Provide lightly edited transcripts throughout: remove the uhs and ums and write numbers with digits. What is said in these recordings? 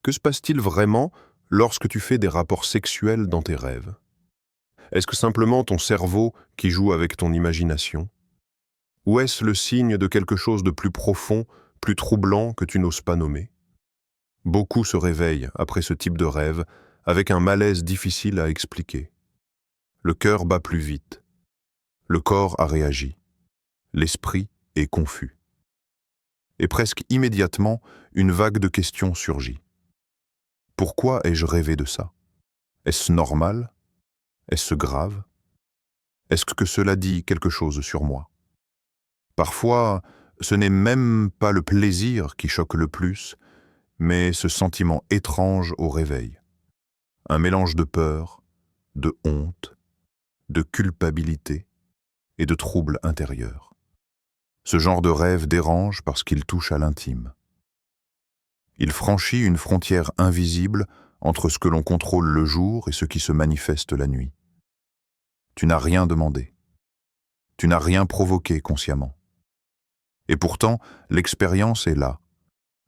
Que se passe-t-il vraiment lorsque tu fais des rapports sexuels dans tes rêves? Est-ce que simplement ton cerveau qui joue avec ton imagination? Ou est-ce le signe de quelque chose de plus profond, plus troublant que tu n'oses pas nommer? Beaucoup se réveillent après ce type de rêve avec un malaise difficile à expliquer. Le cœur bat plus vite. Le corps a réagi. L'esprit est confus. Et presque immédiatement, une vague de questions surgit. Pourquoi ai-je rêvé de ça? Est-ce normal? Est-ce grave? Est-ce que cela dit quelque chose sur moi? Parfois, ce n'est même pas le plaisir qui choque le plus, mais ce sentiment étrange au réveil. Un mélange de peur, de honte, de culpabilité et de trouble intérieur. Ce genre de rêve dérange parce qu'il touche à l'intime. Il franchit une frontière invisible entre ce que l'on contrôle le jour et ce qui se manifeste la nuit. Tu n'as rien demandé. Tu n'as rien provoqué consciemment. Et pourtant, l'expérience est là,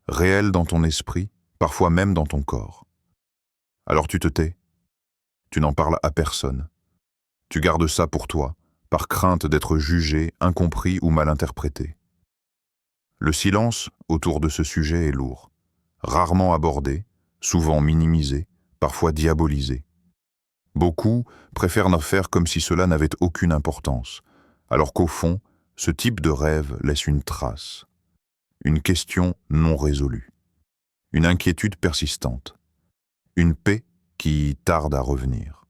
réelle dans ton esprit, parfois même dans ton corps. Alors tu te tais. Tu n'en parles à personne. Tu gardes ça pour toi, par crainte d'être jugé, incompris ou mal interprété. Le silence autour de ce sujet est lourd, rarement abordé, souvent minimisé, parfois diabolisé. Beaucoup préfèrent n'en faire comme si cela n'avait aucune importance, alors qu'au fond, ce type de rêve laisse une trace, une question non résolue, une inquiétude persistante, une paix qui tarde à revenir.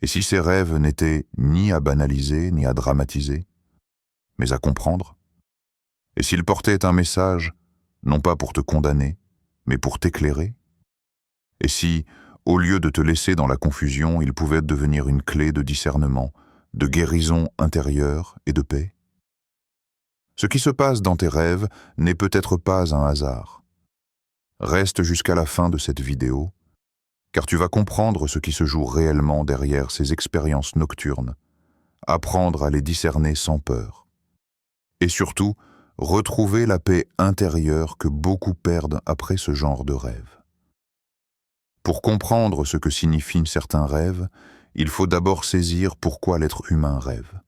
Et si ces rêves n'étaient ni à banaliser ni à dramatiser, mais à comprendre? Et s'ils portaient un message, non pas pour te condamner, mais pour t'éclairer? Et si, au lieu de te laisser dans la confusion, ils pouvaient devenir une clé de discernement, de guérison intérieure et de paix? Ce qui se passe dans tes rêves n'est peut-être pas un hasard. Reste jusqu'à la fin de cette vidéo, car tu vas comprendre ce qui se joue réellement derrière ces expériences nocturnes, apprendre à les discerner sans peur. Et surtout, retrouver la paix intérieure que beaucoup perdent après ce genre de rêve. Pour comprendre ce que signifient certains rêves, il faut d'abord saisir pourquoi l'être humain rêve.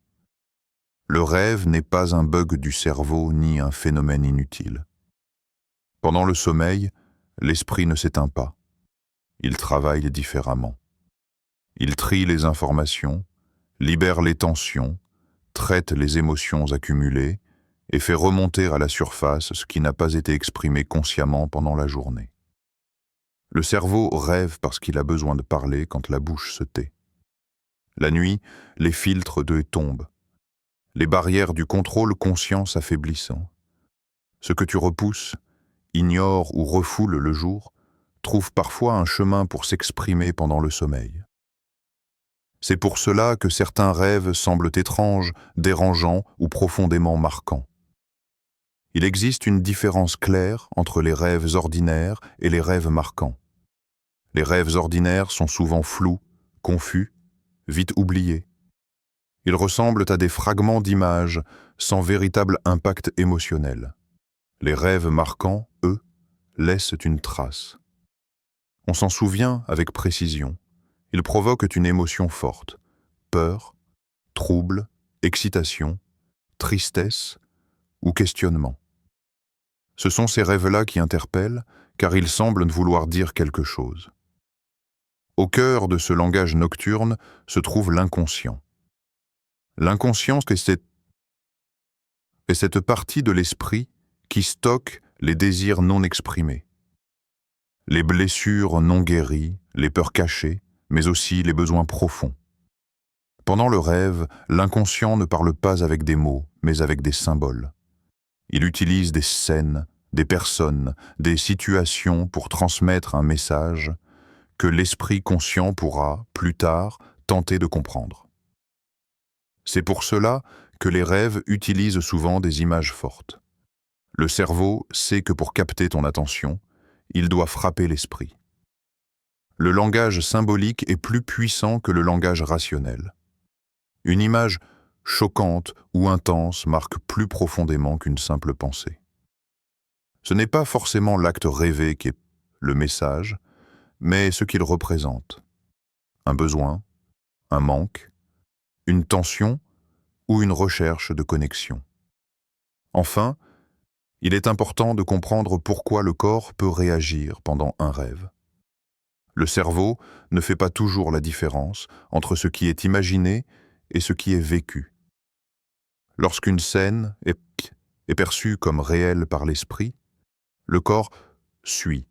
Le rêve n'est pas un bug du cerveau ni un phénomène inutile. Pendant le sommeil, l'esprit ne s'éteint pas. Il travaille différemment. Il trie les informations, libère les tensions, traite les émotions accumulées et fait remonter à la surface ce qui n'a pas été exprimé consciemment pendant la journée. Le cerveau rêve parce qu'il a besoin de parler quand la bouche se tait. La nuit, les filtres tombent. Les barrières du contrôle conscient s'affaiblissant. Ce que tu repousses, ignores ou refoules le jour, trouve parfois un chemin pour s'exprimer pendant le sommeil. C'est pour cela que certains rêves semblent étranges, dérangeants ou profondément marquants. Il existe une différence claire entre les rêves ordinaires et les rêves marquants. Les rêves ordinaires sont souvent flous, confus, vite oubliés. Ils ressemblent à des fragments d'images sans véritable impact émotionnel. Les rêves marquants, eux, laissent une trace. On s'en souvient avec précision. Ils provoquent une émotion forte. Peur, trouble, excitation, tristesse ou questionnement. Ce sont ces rêves-là qui interpellent, car ils semblent vouloir dire quelque chose. Au cœur de ce langage nocturne se trouve l'inconscient. L'inconscient, c'est cette partie de l'esprit qui stocke les désirs non exprimés, les blessures non guéries, les peurs cachées, mais aussi les besoins profonds. Pendant le rêve, l'inconscient ne parle pas avec des mots, mais avec des symboles. Il utilise des scènes, des personnes, des situations pour transmettre un message que l'esprit conscient pourra, plus tard, tenter de comprendre. C'est pour cela que les rêves utilisent souvent des images fortes. Le cerveau sait que pour capter ton attention, il doit frapper l'esprit. Le langage symbolique est plus puissant que le langage rationnel. Une image choquante ou intense marque plus profondément qu'une simple pensée. Ce n'est pas forcément l'acte rêvé qui est le message, mais ce qu'il représente. Un besoin, un manque, une tension ou une recherche de connexion. Enfin, il est important de comprendre pourquoi le corps peut réagir pendant un rêve. Le cerveau ne fait pas toujours la différence entre ce qui est imaginé et ce qui est vécu. Lorsqu'une scène est perçue comme réelle par l'esprit, le corps suit.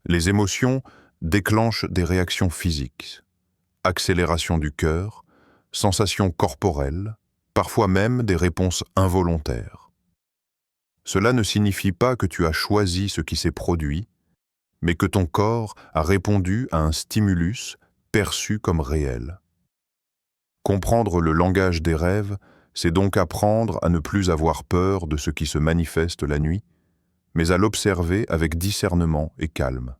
Les émotions déclenchent des réactions physiques, accélération du cœur, sensations corporelles, parfois même des réponses involontaires. Cela ne signifie pas que tu as choisi ce qui s'est produit, mais que ton corps a répondu à un stimulus perçu comme réel. Comprendre le langage des rêves, c'est donc apprendre à ne plus avoir peur de ce qui se manifeste la nuit, mais à l'observer avec discernement et calme.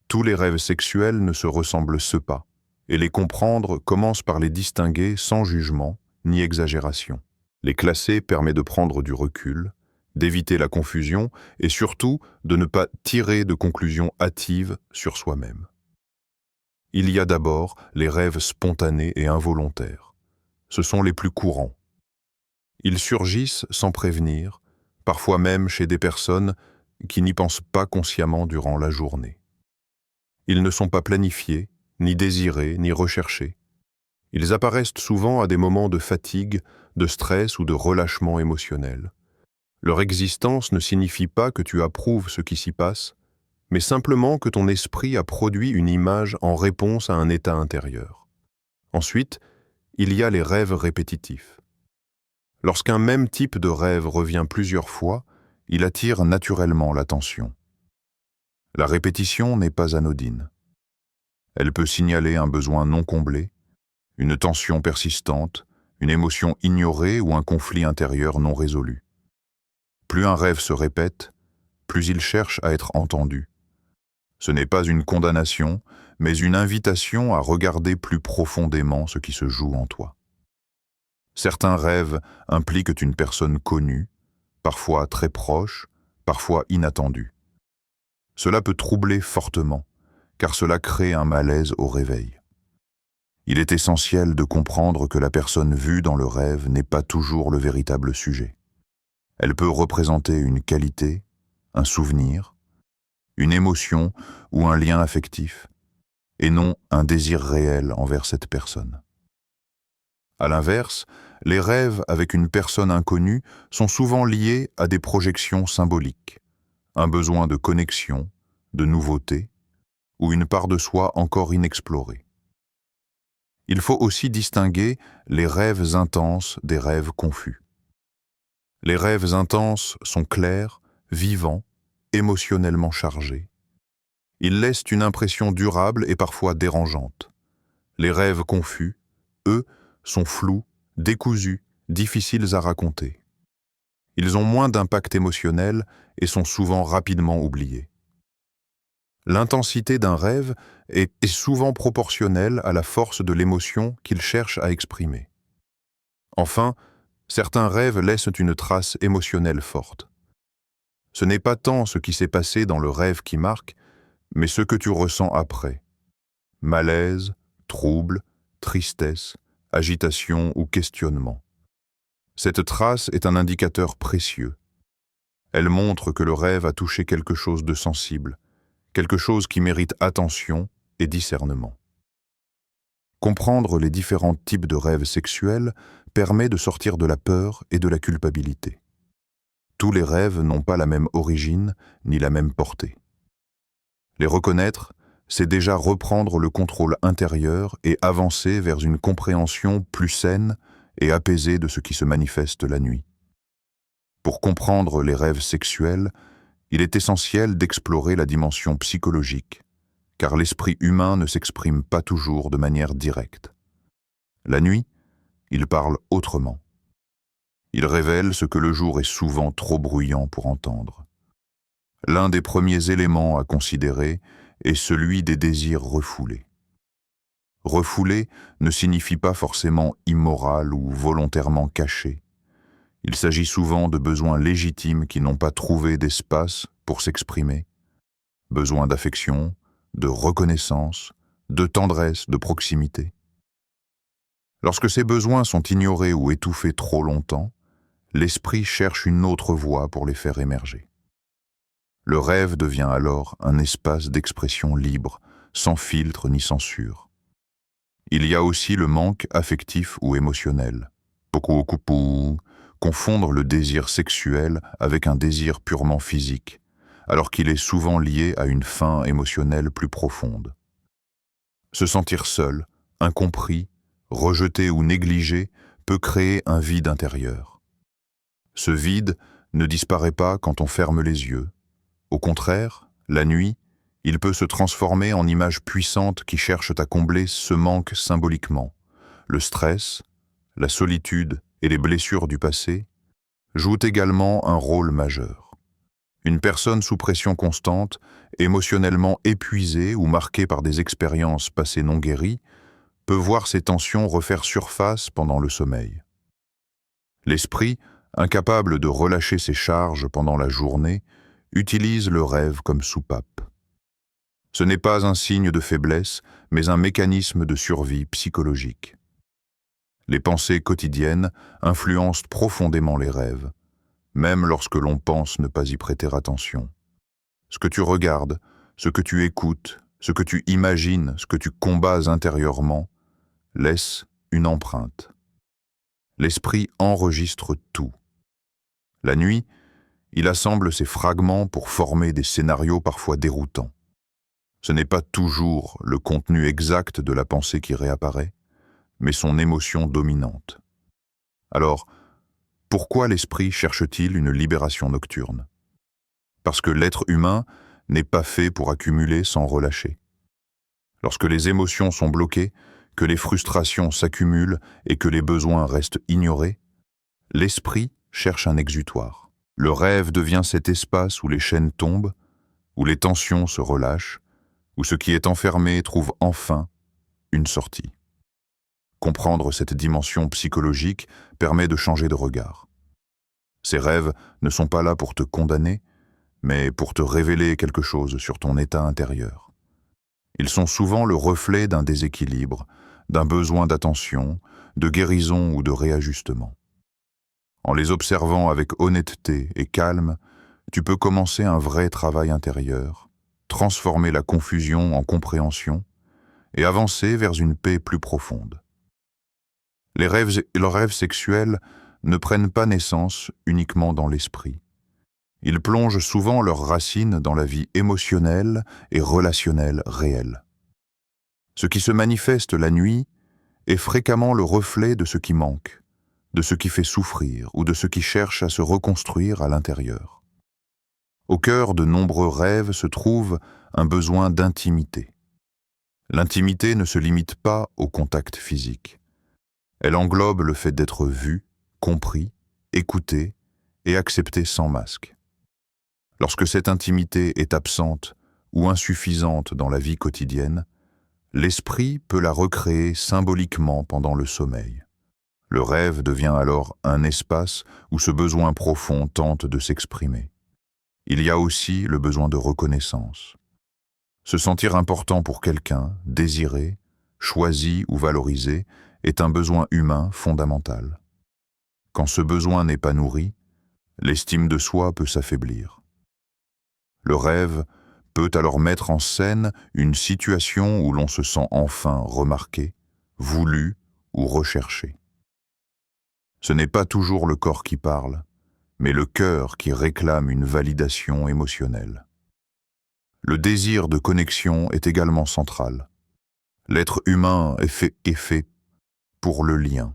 Tous les rêves sexuels ne se ressemblent pas, et les comprendre commence par les distinguer sans jugement ni exagération. Les classer permet de prendre du recul, d'éviter la confusion et surtout de ne pas tirer de conclusions hâtives sur soi-même. Il y a d'abord les rêves spontanés et involontaires. Ce sont les plus courants. Ils surgissent sans prévenir, parfois même chez des personnes qui n'y pensent pas consciemment durant la journée. Ils ne sont pas planifiés, ni désirés, ni recherchés. Ils apparaissent souvent à des moments de fatigue, de stress ou de relâchement émotionnel. Leur existence ne signifie pas que tu approuves ce qui s'y passe, mais simplement que ton esprit a produit une image en réponse à un état intérieur. Ensuite, il y a les rêves répétitifs. Lorsqu'un même type de rêve revient plusieurs fois, il attire naturellement l'attention. La répétition n'est pas anodine. Elle peut signaler un besoin non comblé, une tension persistante, une émotion ignorée ou un conflit intérieur non résolu. Plus un rêve se répète, plus il cherche à être entendu. Ce n'est pas une condamnation, mais une invitation à regarder plus profondément ce qui se joue en toi. Certains rêves impliquent une personne connue, parfois très proche, parfois inattendue. Cela peut troubler fortement, car cela crée un malaise au réveil. Il est essentiel de comprendre que la personne vue dans le rêve n'est pas toujours le véritable sujet. Elle peut représenter une qualité, un souvenir, une émotion ou un lien affectif, et non un désir réel envers cette personne. À l'inverse, les rêves avec une personne inconnue sont souvent liés à des projections symboliques, un besoin de connexion, de nouveauté, ou une part de soi encore inexplorée. Il faut aussi distinguer les rêves intenses des rêves confus. Les rêves intenses sont clairs, vivants, émotionnellement chargés. Ils laissent une impression durable et parfois dérangeante. Les rêves confus, eux, sont flous, décousus, difficiles à raconter. Ils ont moins d'impact émotionnel et sont souvent rapidement oubliés. L'intensité d'un rêve est souvent proportionnelle à la force de l'émotion qu'il cherche à exprimer. Enfin, certains rêves laissent une trace émotionnelle forte. Ce n'est pas tant ce qui s'est passé dans le rêve qui marque, mais ce que tu ressens après. Malaise, trouble, tristesse, agitation ou questionnement. Cette trace est un indicateur précieux. Elle montre que le rêve a touché quelque chose de sensible, quelque chose qui mérite attention et discernement. Comprendre les différents types de rêves sexuels permet de sortir de la peur et de la culpabilité. Tous les rêves n'ont pas la même origine ni la même portée. Les reconnaître, c'est déjà reprendre le contrôle intérieur et avancer vers une compréhension plus saine et apaisée de ce qui se manifeste la nuit. Pour comprendre les rêves sexuels, il est essentiel d'explorer la dimension psychologique, car l'esprit humain ne s'exprime pas toujours de manière directe. La nuit, il parle autrement. Il révèle ce que le jour est souvent trop bruyant pour entendre. L'un des premiers éléments à considérer est celui des désirs refoulés. Refoulé ne signifie pas forcément immoral ou volontairement caché. Il s'agit souvent de besoins légitimes qui n'ont pas trouvé d'espace pour s'exprimer, besoin d'affection, de reconnaissance, de tendresse, de proximité. Lorsque ces besoins sont ignorés ou étouffés trop longtemps, l'esprit cherche une autre voie pour les faire émerger. Le rêve devient alors un espace d'expression libre, sans filtre ni censure. Il y a aussi le manque affectif ou émotionnel. Confondre le désir sexuel avec un désir purement physique, alors qu'il est souvent lié à une faim émotionnelle plus profonde. Se sentir seul, incompris, rejeté ou négligé peut créer un vide intérieur. Ce vide ne disparaît pas quand on ferme les yeux. Au contraire, la nuit, il peut se transformer en images puissantes qui cherchent à combler ce manque symboliquement. Le stress, la solitude et les blessures du passé jouent également un rôle majeur. Une personne sous pression constante, émotionnellement épuisée ou marquée par des expériences passées non guéries, peut voir ces tensions refaire surface pendant le sommeil. L'esprit, incapable de relâcher ses charges pendant la journée, utilise le rêve comme soupape. Ce n'est pas un signe de faiblesse, mais un mécanisme de survie psychologique. Les pensées quotidiennes influencent profondément les rêves, même lorsque l'on pense ne pas y prêter attention. Ce que tu regardes, ce que tu écoutes, ce que tu imagines, ce que tu combats intérieurement, laisse une empreinte. L'esprit enregistre tout. La nuit, il assemble ces fragments pour former des scénarios parfois déroutants. Ce n'est pas toujours le contenu exact de la pensée qui réapparaît, mais son émotion dominante. Alors, pourquoi l'esprit cherche-t-il une libération nocturne? Parce que l'être humain n'est pas fait pour accumuler sans relâcher. Lorsque les émotions sont bloquées, que les frustrations s'accumulent et que les besoins restent ignorés, l'esprit cherche un exutoire. Le rêve devient cet espace où les chaînes tombent, où les tensions se relâchent, où ce qui est enfermé trouve enfin une sortie. Comprendre cette dimension psychologique permet de changer de regard. Ces rêves ne sont pas là pour te condamner, mais pour te révéler quelque chose sur ton état intérieur. Ils sont souvent le reflet d'un déséquilibre, d'un besoin d'attention, de guérison ou de réajustement. En les observant avec honnêteté et calme, tu peux commencer un vrai travail intérieur, transformer la confusion en compréhension et avancer vers une paix plus profonde. Les rêves sexuels ne prennent pas naissance uniquement dans l'esprit. Ils plongent souvent leurs racines dans la vie émotionnelle et relationnelle réelle. Ce qui se manifeste la nuit est fréquemment le reflet de ce qui manque, de ce qui fait souffrir ou de ce qui cherche à se reconstruire à l'intérieur. Au cœur de nombreux rêves se trouve un besoin d'intimité. L'intimité ne se limite pas au contact physique. Elle englobe le fait d'être vu, compris, écouté et accepté sans masque. Lorsque cette intimité est absente ou insuffisante dans la vie quotidienne, l'esprit peut la recréer symboliquement pendant le sommeil. Le rêve devient alors un espace où ce besoin profond tente de s'exprimer. Il y a aussi le besoin de reconnaissance. Se sentir important pour quelqu'un, désiré, choisi ou valorisé, est un besoin humain fondamental. Quand ce besoin n'est pas nourri, l'estime de soi peut s'affaiblir. Le rêve peut alors mettre en scène une situation où l'on se sent enfin remarqué, voulu ou recherché. Ce n'est pas toujours le corps qui parle, mais le cœur qui réclame une validation émotionnelle. Le désir de connexion est également central. L'être humain est fait pour le lien.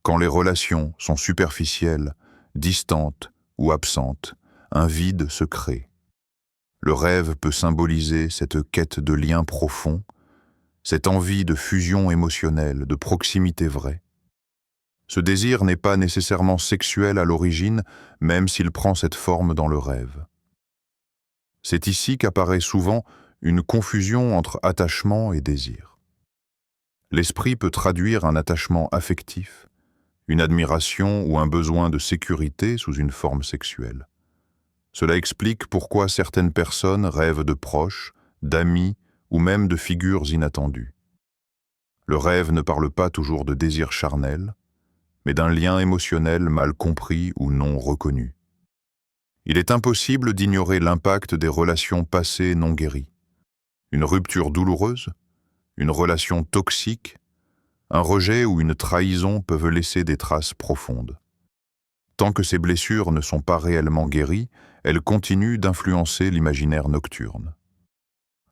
Quand les relations sont superficielles, distantes ou absentes, un vide se crée. Le rêve peut symboliser cette quête de lien profond, cette envie de fusion émotionnelle, de proximité vraie. Ce désir n'est pas nécessairement sexuel à l'origine, même s'il prend cette forme dans le rêve. C'est ici qu'apparaît souvent une confusion entre attachement et désir. L'esprit peut traduire un attachement affectif, une admiration ou un besoin de sécurité sous une forme sexuelle. Cela explique pourquoi certaines personnes rêvent de proches, d'amis ou même de figures inattendues. Le rêve ne parle pas toujours de désir charnel, mais d'un lien émotionnel mal compris ou non reconnu. Il est impossible d'ignorer l'impact des relations passées non guéries. Une rupture douloureuse, une relation toxique, un rejet ou une trahison peuvent laisser des traces profondes. Tant que ces blessures ne sont pas réellement guéries, elles continuent d'influencer l'imaginaire nocturne.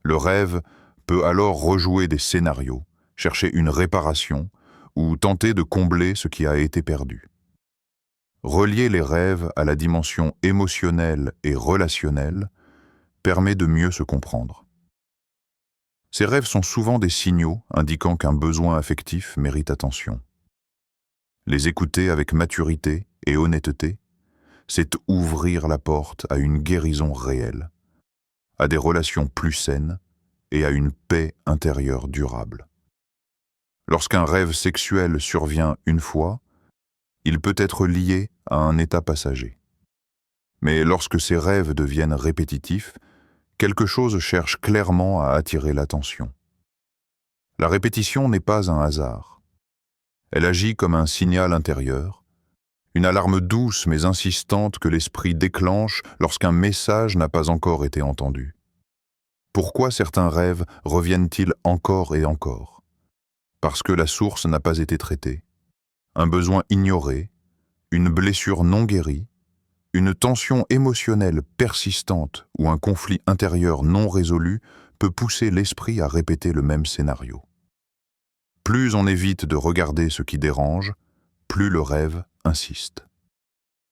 Le rêve peut alors rejouer des scénarios, chercher une réparation ou tenter de combler ce qui a été perdu. Relier les rêves à la dimension émotionnelle et relationnelle permet de mieux se comprendre. Ces rêves sont souvent des signaux indiquant qu'un besoin affectif mérite attention. Les écouter avec maturité et honnêteté, c'est ouvrir la porte à une guérison réelle, à des relations plus saines et à une paix intérieure durable. Lorsqu'un rêve sexuel survient une fois, il peut être lié à un état passager. Mais lorsque ces rêves deviennent répétitifs, quelque chose cherche clairement à attirer l'attention. La répétition n'est pas un hasard. Elle agit comme un signal intérieur, une alarme douce mais insistante que l'esprit déclenche lorsqu'un message n'a pas encore été entendu. Pourquoi certains rêves reviennent-ils encore et encore? Parce que la source n'a pas été traitée, un besoin ignoré, une blessure non guérie, une tension émotionnelle persistante ou un conflit intérieur non résolu peut pousser l'esprit à répéter le même scénario. Plus on évite de regarder ce qui dérange, plus le rêve insiste.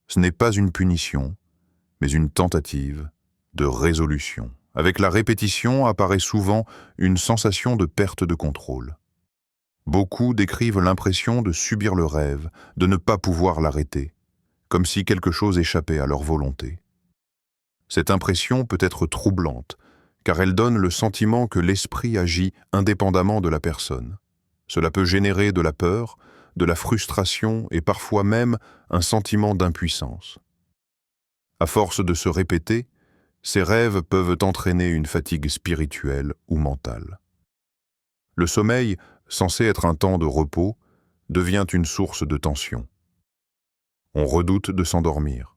Ce n'est pas une punition, mais une tentative de résolution. Avec la répétition apparaît souvent une sensation de perte de contrôle. Beaucoup décrivent l'impression de subir le rêve, de ne pas pouvoir l'arrêter, comme si quelque chose échappait à leur volonté. Cette impression peut être troublante, car elle donne le sentiment que l'esprit agit indépendamment de la personne. Cela peut générer de la peur, de la frustration et parfois même un sentiment d'impuissance. À force de se répéter, ces rêves peuvent entraîner une fatigue spirituelle ou mentale. Le sommeil, censé être un temps de repos, devient une source de tension. On redoute de s'endormir.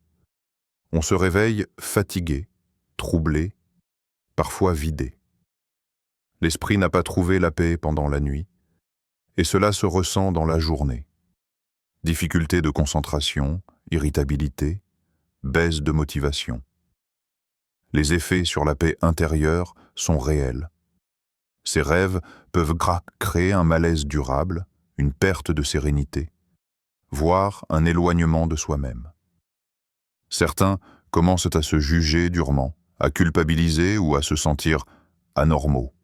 On se réveille fatigué, troublé, parfois vidé. L'esprit n'a pas trouvé la paix pendant la nuit, et cela se ressent dans la journée. Difficulté de concentration, irritabilité, baisse de motivation. Les effets sur la paix intérieure sont réels. Ces rêves peuvent créer un malaise durable, une perte de sérénité, voire un éloignement de soi-même. Certains commencent à se juger durement, à culpabiliser ou à se sentir anormaux.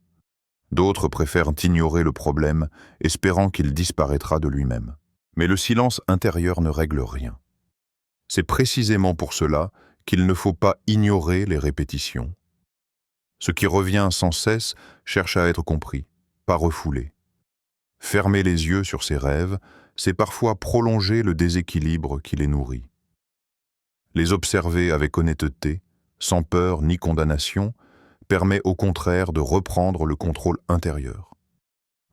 D'autres préfèrent ignorer le problème, espérant qu'il disparaîtra de lui-même. Mais le silence intérieur ne règle rien. C'est précisément pour cela qu'il ne faut pas ignorer les répétitions. Ce qui revient sans cesse cherche à être compris, pas refoulé. Fermer les yeux sur ces rêves, c'est parfois prolonger le déséquilibre qui les nourrit. Les observer avec honnêteté, sans peur ni condamnation, permet au contraire de reprendre le contrôle intérieur.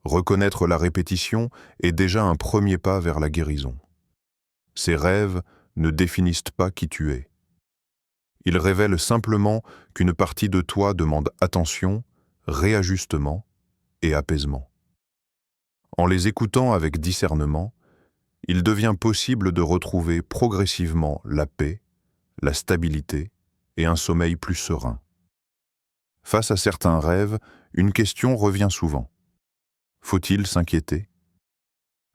Reconnaître la répétition est déjà un premier pas vers la guérison. Ces rêves ne définissent pas qui tu es. Ils révèlent simplement qu'une partie de toi demande attention, réajustement et apaisement. En les écoutant avec discernement, il devient possible de retrouver progressivement la paix, la stabilité et un sommeil plus serein. Face à certains rêves, une question revient souvent. Faut-il s'inquiéter?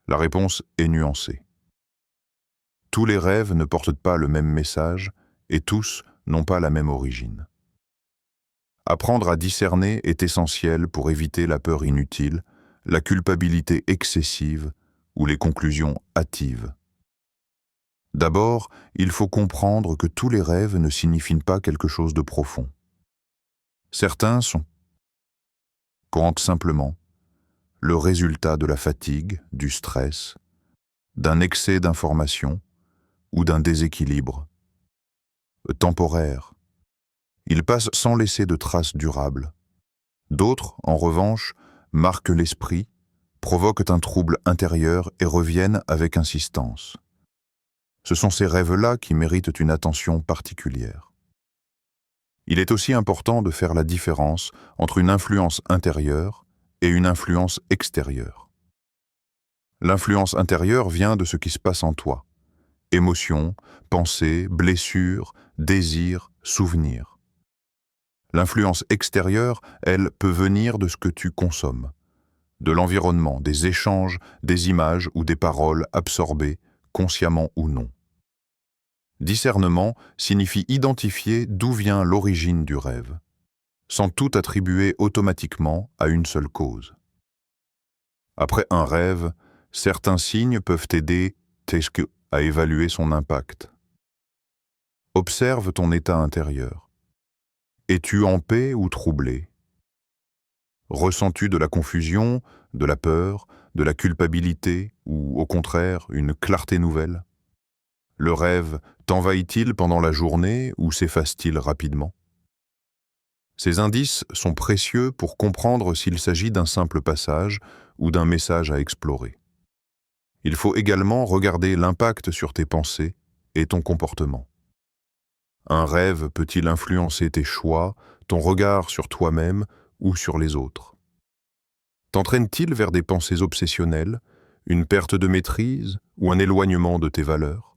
La réponse est nuancée. Tous les rêves ne portent pas le même message et tous n'ont pas la même origine. Apprendre à discerner est essentiel pour éviter la peur inutile, la culpabilité excessive ou les conclusions hâtives. D'abord, il faut comprendre que tous les rêves ne signifient pas quelque chose de profond. Certains comptent simplement le résultat de la fatigue, du stress, d'un excès d'informations ou d'un déséquilibre. temporaires. Ils passent sans laisser de traces durables. D'autres, en revanche, marquent l'esprit, provoquent un trouble intérieur et reviennent avec insistance. Ce sont ces rêves-là qui méritent une attention particulière. Il est aussi important de faire la différence entre une influence intérieure et une influence extérieure. L'influence intérieure vient de ce qui se passe en toi. Émotions, pensées, blessures, désirs, souvenirs. L'influence extérieure, elle, peut venir de ce que tu consommes, de l'environnement, des échanges, des images ou des paroles absorbées, consciemment ou non. Discernement signifie identifier d'où vient l'origine du rêve, sans tout attribuer automatiquement à une seule cause. Après un rêve, certains signes peuvent t'aider à évaluer son impact. Observe ton état intérieur. Es-tu en paix ou troublé? Ressens-tu de la confusion, de la peur, de la culpabilité ou, au contraire, une clarté nouvelle? Le rêve t'envahit-il pendant la journée ou s'efface-t-il rapidement? Ces indices sont précieux pour comprendre s'il s'agit d'un simple passage ou d'un message à explorer. Il faut également regarder l'impact sur tes pensées et ton comportement. Un rêve peut-il influencer tes choix, ton regard sur toi-même ou sur les autres? T'entraîne-t-il vers des pensées obsessionnelles, une perte de maîtrise ou un éloignement de tes valeurs?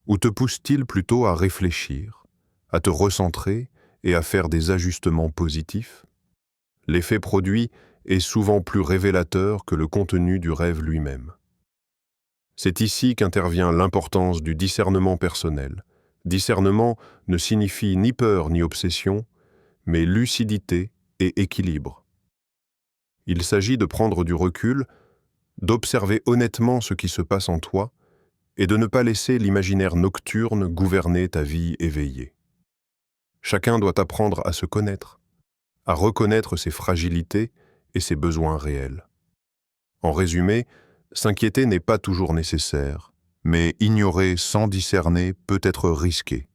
Ou te pousse-t-il plutôt à réfléchir, à te recentrer et à faire des ajustements positifs? L'effet produit est souvent plus révélateur que le contenu du rêve lui-même. C'est ici qu'intervient l'importance du discernement personnel. Discernement ne signifie ni peur ni obsession, mais lucidité et équilibre. Il s'agit de prendre du recul, d'observer honnêtement ce qui se passe en toi et de ne pas laisser l'imaginaire nocturne gouverner ta vie éveillée. Chacun doit apprendre à se connaître, à reconnaître ses fragilités et ses besoins réels. En résumé, s'inquiéter n'est pas toujours nécessaire, mais ignorer sans discerner peut être risqué.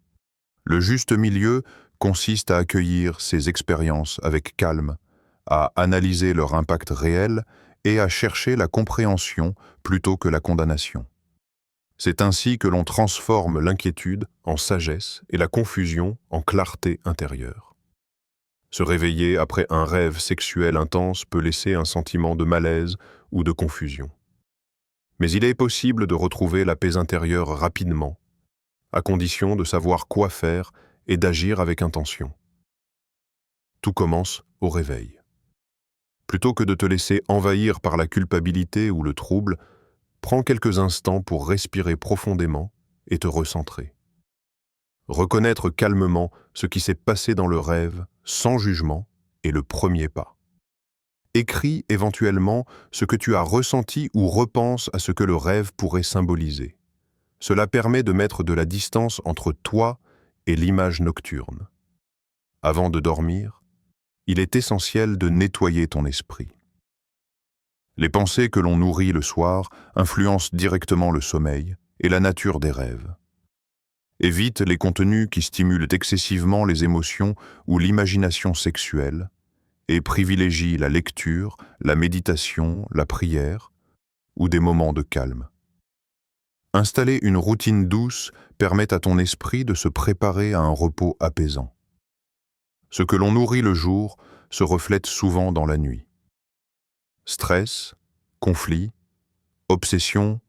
Le juste milieu consiste à accueillir ces expériences avec calme, à analyser leur impact réel et à chercher la compréhension plutôt que la condamnation. C'est ainsi que l'on transforme l'inquiétude en sagesse et la confusion en clarté intérieure. Se réveiller après un rêve sexuel intense peut laisser un sentiment de malaise ou de confusion. Mais il est possible de retrouver la paix intérieure rapidement, à condition de savoir quoi faire et d'agir avec intention. Tout commence au réveil. Plutôt que de te laisser envahir par la culpabilité ou le trouble, prends quelques instants pour respirer profondément et te recentrer. Reconnaître calmement ce qui s'est passé dans le rêve, sans jugement, est le premier pas. Écris éventuellement ce que tu as ressenti ou repense à ce que le rêve pourrait symboliser. Cela permet de mettre de la distance entre toi et l'image nocturne. Avant de dormir, il est essentiel de nettoyer ton esprit. Les pensées que l'on nourrit le soir influencent directement le sommeil et la nature des rêves. Évite les contenus qui stimulent excessivement les émotions ou l'imagination sexuelle et privilégie la lecture, la méditation, la prière ou des moments de calme. Installer une routine douce permet à ton esprit de se préparer à un repos apaisant. Ce que l'on nourrit le jour se reflète souvent dans la nuit. Stress, conflits, obsession,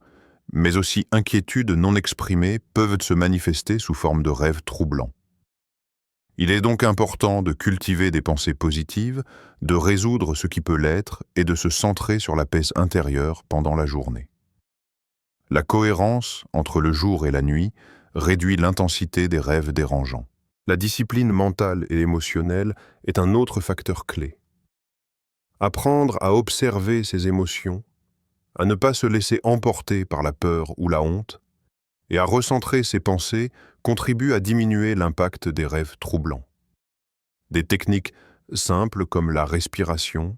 mais aussi inquiétudes non exprimées peuvent se manifester sous forme de rêves troublants. Il est donc important de cultiver des pensées positives, de résoudre ce qui peut l'être et de se centrer sur la paix intérieure pendant la journée. La cohérence entre le jour et la nuit réduit l'intensité des rêves dérangeants. La discipline mentale et émotionnelle est un autre facteur clé. Apprendre à observer ses émotions, à ne pas se laisser emporter par la peur ou la honte, et à recentrer ses pensées contribue à diminuer l'impact des rêves troublants. Des techniques simples comme la respiration,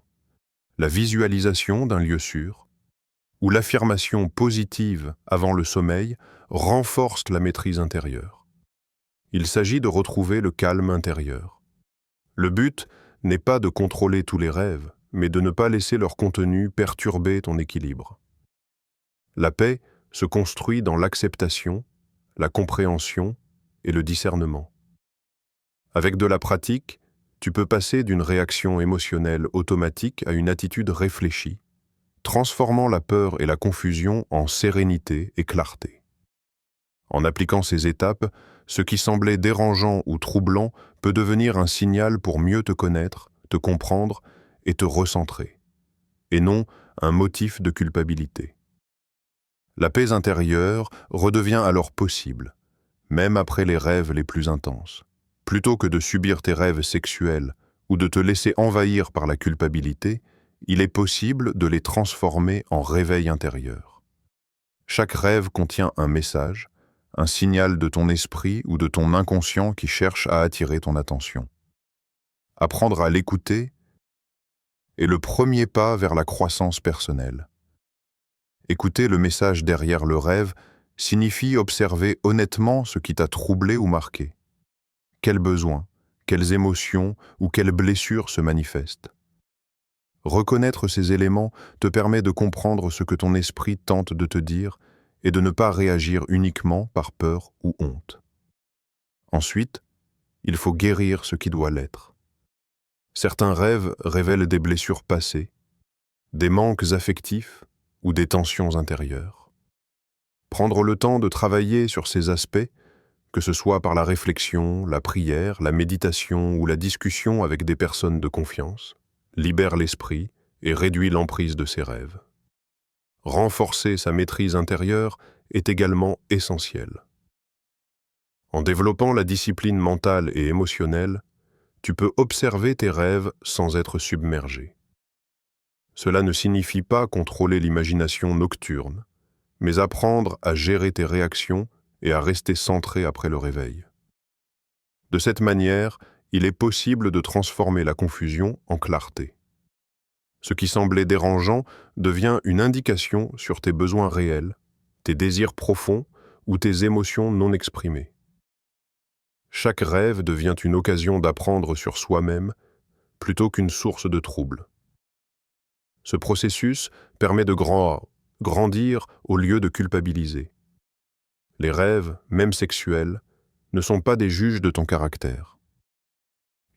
la visualisation d'un lieu sûr, ou l'affirmation positive avant le sommeil renforcent la maîtrise intérieure. Il s'agit de retrouver le calme intérieur. Le but n'est pas de contrôler tous les rêves, mais de ne pas laisser leur contenu perturber ton équilibre. La paix se construit dans l'acceptation, la compréhension et le discernement. Avec de la pratique, tu peux passer d'une réaction émotionnelle automatique à une attitude réfléchie, transformant la peur et la confusion en sérénité et clarté. En appliquant ces étapes, ce qui semblait dérangeant ou troublant peut devenir un signal pour mieux te connaître, te comprendre et te recentrer, et non un motif de culpabilité. La paix intérieure redevient alors possible, même après les rêves les plus intenses. Plutôt que de subir tes rêves sexuels ou de te laisser envahir par la culpabilité, il est possible de les transformer en réveil intérieur. Chaque rêve contient un message, un signal de ton esprit ou de ton inconscient qui cherche à attirer ton attention. Apprendre à l'écouter est le premier pas vers la croissance personnelle. Écouter le message derrière le rêve signifie observer honnêtement ce qui t'a troublé ou marqué. Quels besoins, quelles émotions ou quelles blessures se manifestent. Reconnaître ces éléments te permet de comprendre ce que ton esprit tente de te dire et de ne pas réagir uniquement par peur ou honte. Ensuite, il faut guérir ce qui doit l'être. Certains rêves révèlent des blessures passées, des manques affectifs ou des tensions intérieures. Prendre le temps de travailler sur ces aspects, que ce soit par la réflexion, la prière, la méditation ou la discussion avec des personnes de confiance, libère l'esprit et réduit l'emprise de ses rêves. Renforcer sa maîtrise intérieure est également essentiel. En développant la discipline mentale et émotionnelle, tu peux observer tes rêves sans être submergé. Cela ne signifie pas contrôler l'imagination nocturne, mais apprendre à gérer tes réactions et à rester centré après le réveil. De cette manière, il est possible de transformer la confusion en clarté. Ce qui semblait dérangeant devient une indication sur tes besoins réels, tes désirs profonds ou tes émotions non exprimées. Chaque rêve devient une occasion d'apprendre sur soi-même plutôt qu'une source de trouble. Ce processus permet de grandir au lieu de culpabiliser. Les rêves, même sexuels, ne sont pas des juges de ton caractère.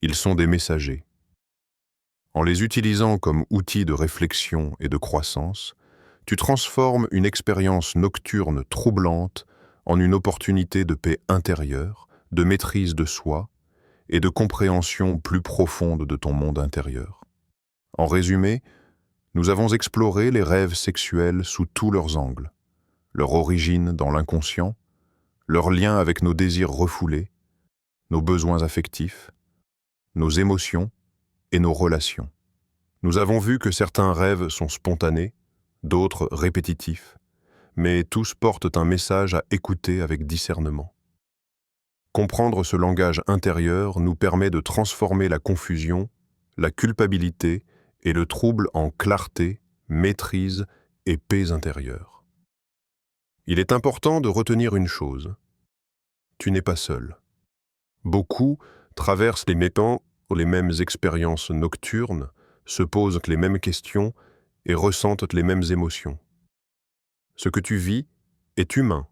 Ils sont des messagers. En les utilisant comme outils de réflexion et de croissance, tu transformes une expérience nocturne troublante en une opportunité de paix intérieure, de maîtrise de soi et de compréhension plus profonde de ton monde intérieur. En résumé, nous avons exploré les rêves sexuels sous tous leurs angles, leur origine dans l'inconscient, leur lien avec nos désirs refoulés, nos besoins affectifs, nos émotions et nos relations. Nous avons vu que certains rêves sont spontanés, d'autres répétitifs, mais tous portent un message à écouter avec discernement. Comprendre ce langage intérieur nous permet de transformer la confusion, la culpabilité et le trouble en clarté, maîtrise et paix intérieure. Il est important de retenir une chose. Tu n'es pas seul. Beaucoup traversent les mêmes expériences nocturnes, se posent les mêmes questions et ressentent les mêmes émotions. Ce que tu vis est humain,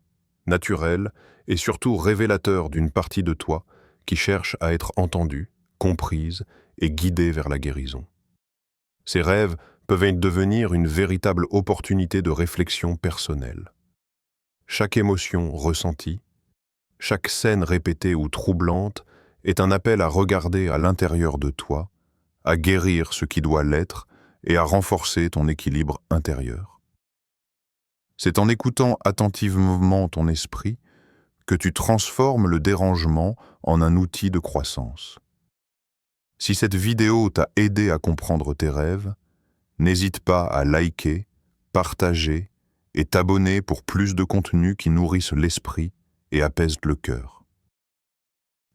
naturel et surtout révélateur d'une partie de toi qui cherche à être entendue, comprise et guidée vers la guérison. Ces rêves peuvent devenir une véritable opportunité de réflexion personnelle. Chaque émotion ressentie, chaque scène répétée ou troublante est un appel à regarder à l'intérieur de toi, à guérir ce qui doit l'être et à renforcer ton équilibre intérieur. C'est en écoutant attentivement ton esprit que tu transformes le dérangement en un outil de croissance. Si cette vidéo t'a aidé à comprendre tes rêves, n'hésite pas à liker, partager et t'abonner pour plus de contenus qui nourrissent l'esprit et apaisent le cœur.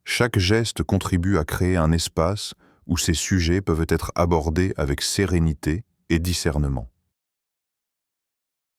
Chaque geste contribue à créer un espace où ces sujets peuvent être abordés avec sérénité et discernement.